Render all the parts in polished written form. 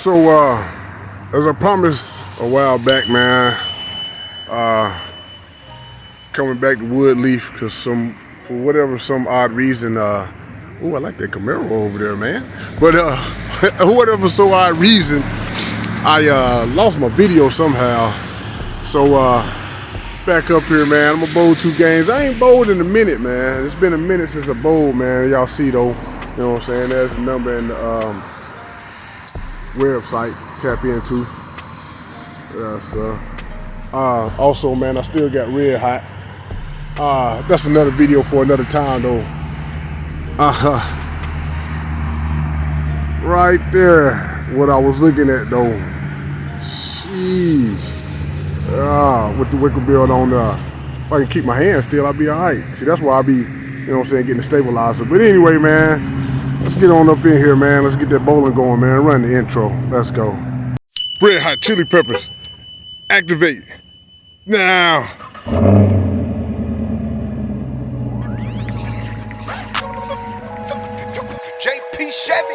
So, as I promised a while back, man, coming back to Woodleaf because some odd reason, I like that Camaro over there, man. But whatever so odd reason, I lost my video somehow. So back up here, man. I'm gonna bowl 2 games. I ain't bowled in a minute, man. It's been a minute since I bowled, man. Y'all see though, you know what I'm saying? There's the number in the website. Tap into. Also, man, I still got red hot. That's another video for another time, though. Right there, what I was looking at, though. Jeez. With the wicker build on there. If I can keep my hand still, I'll be all right. See, that's why I be, you know what I'm saying, getting the stabilizer. But anyway, man, let's get on up in here, man. Let's get that bowling going, man. Run the intro. Let's go. Red hot chili peppers. Activate. Now. JP Chevy.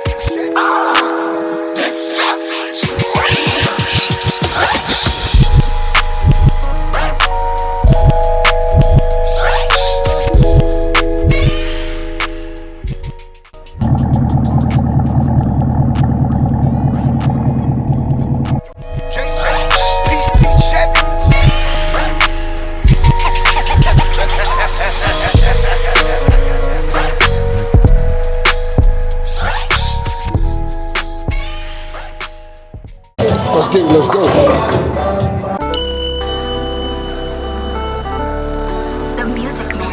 Let's go. The Music Man.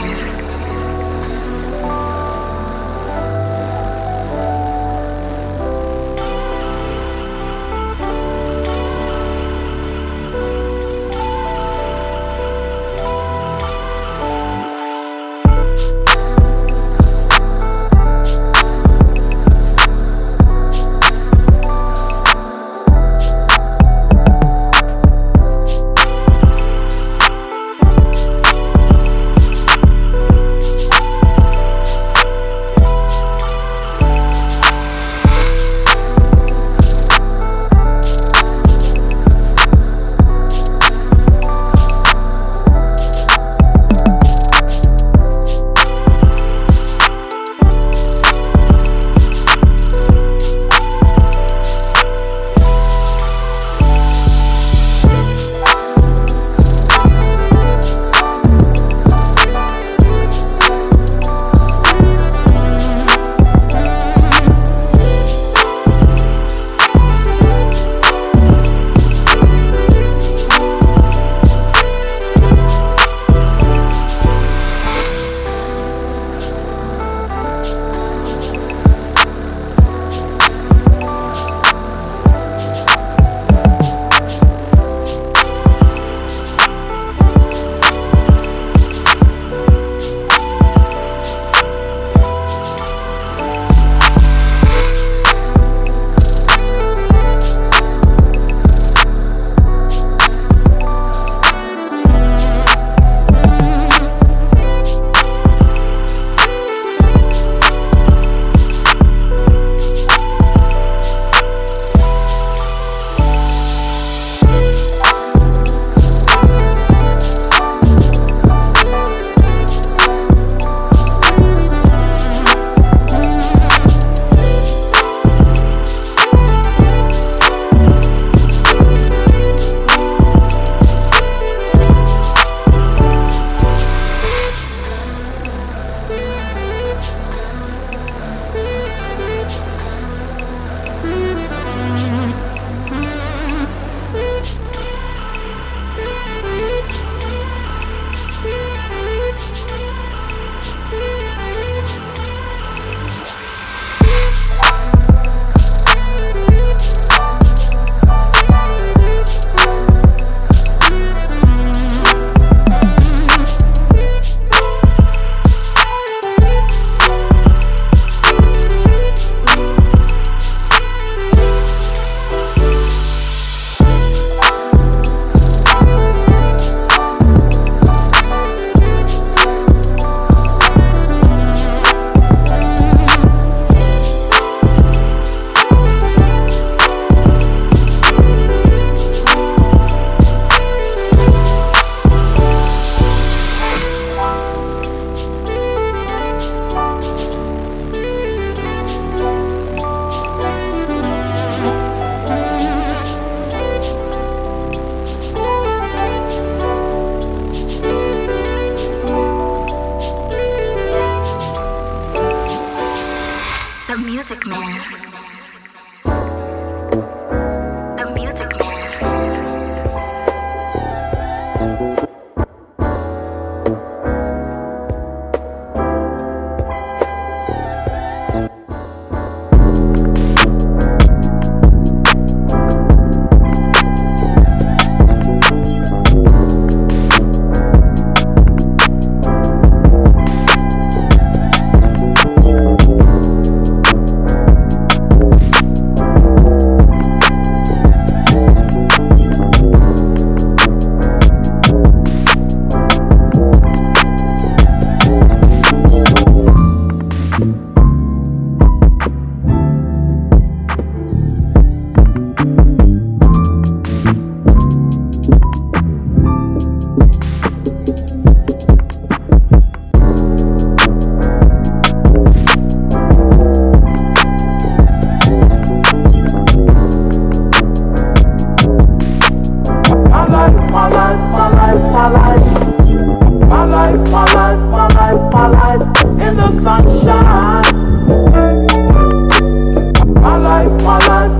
life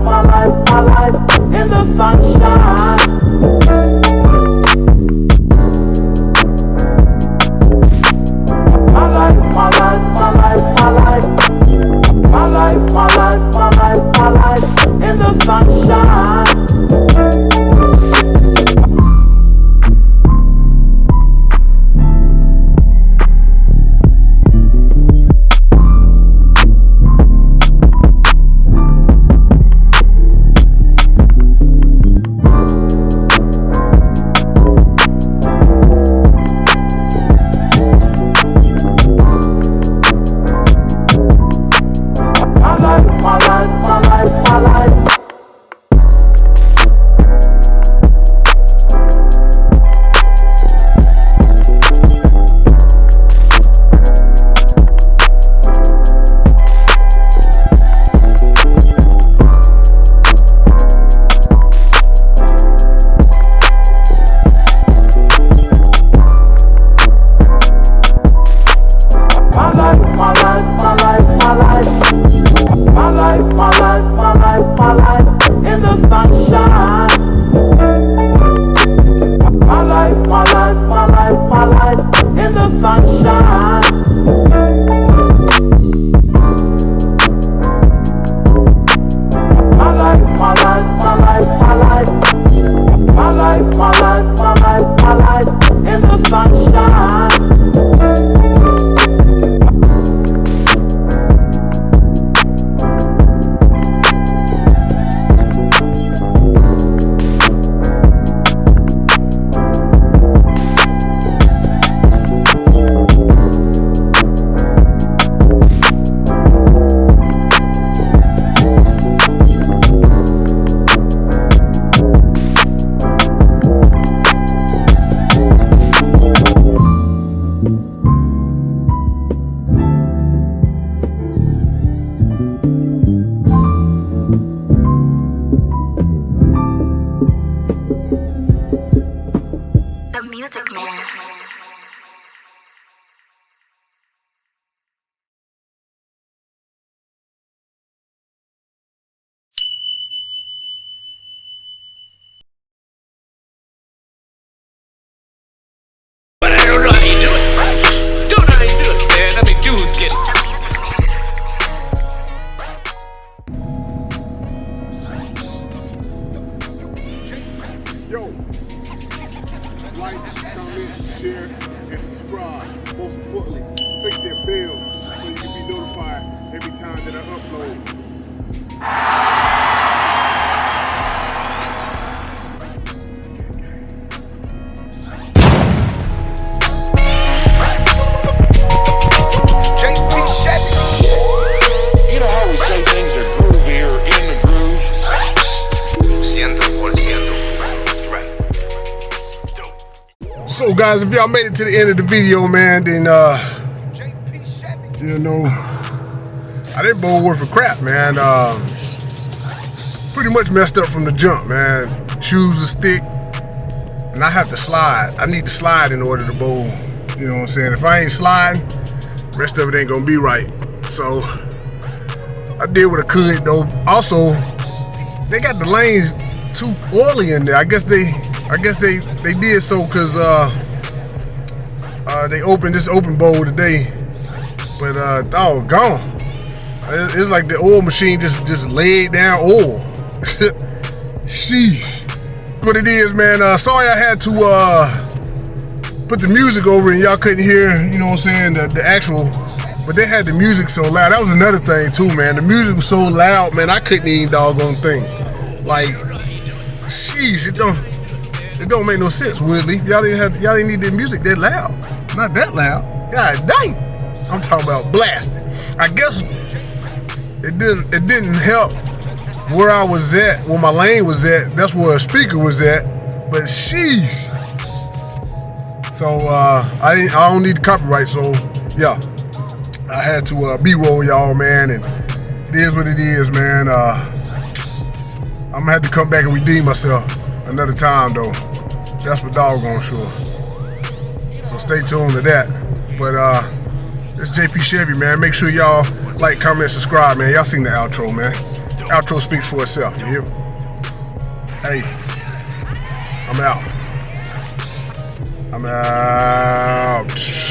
in the sunshine. My life in the sunshine. My life in the sunshine. My life in the sunshine. My life in the sunshine. The Music Man. But I don't know how you do it. Don't know how you do it, man. I mean, dudes get it. Yo, like, comment, share, and subscribe. Most importantly, click that bell so you can be notified every time that I upload. JP Chevy. You know how we say things are groovier in the groove? 100%. Right. Dope. So guys, if y'all made it to the end of the video, man, then JP Chevy. you know, I didn't bowl worth of crap, man. Pretty much messed up from the jump, man. Choose a stick, and I have to slide. I need to slide in order to bowl. You know what I'm saying? If I ain't sliding, the rest of it ain't gonna be right. So I did what I could, though. Also, they got the lanes too oily in there. I guess they did so because they opened this open bowl today, but doggone. It's like the oil machine just laid down oil. Sheesh. What it is, man. Sorry I had to put the music over and y'all couldn't hear, you know what I'm saying, the actual, but they had the music so loud. That was another thing too, man. The music was so loud, man, I couldn't even doggone think. Like, sheesh, it don't make no sense, Woodley. Y'all didn't need the music that loud. Not that loud. God dang. I'm talking about blasting. I guess it didn't help where I was at, where my lane was at. That's where a speaker was at. But sheesh. So I don't need the copyright. So yeah, I had to B-roll y'all, man, and it is what it is, man. I'm gonna have to come back and redeem myself another time though. That's for doggone sure. So stay tuned to that. But it's JP Chevy, man. Make sure y'all like, comment, subscribe, man. Y'all seen the outro, man. Outro speaks for itself, you hear me? Hey, I'm out. I'm out.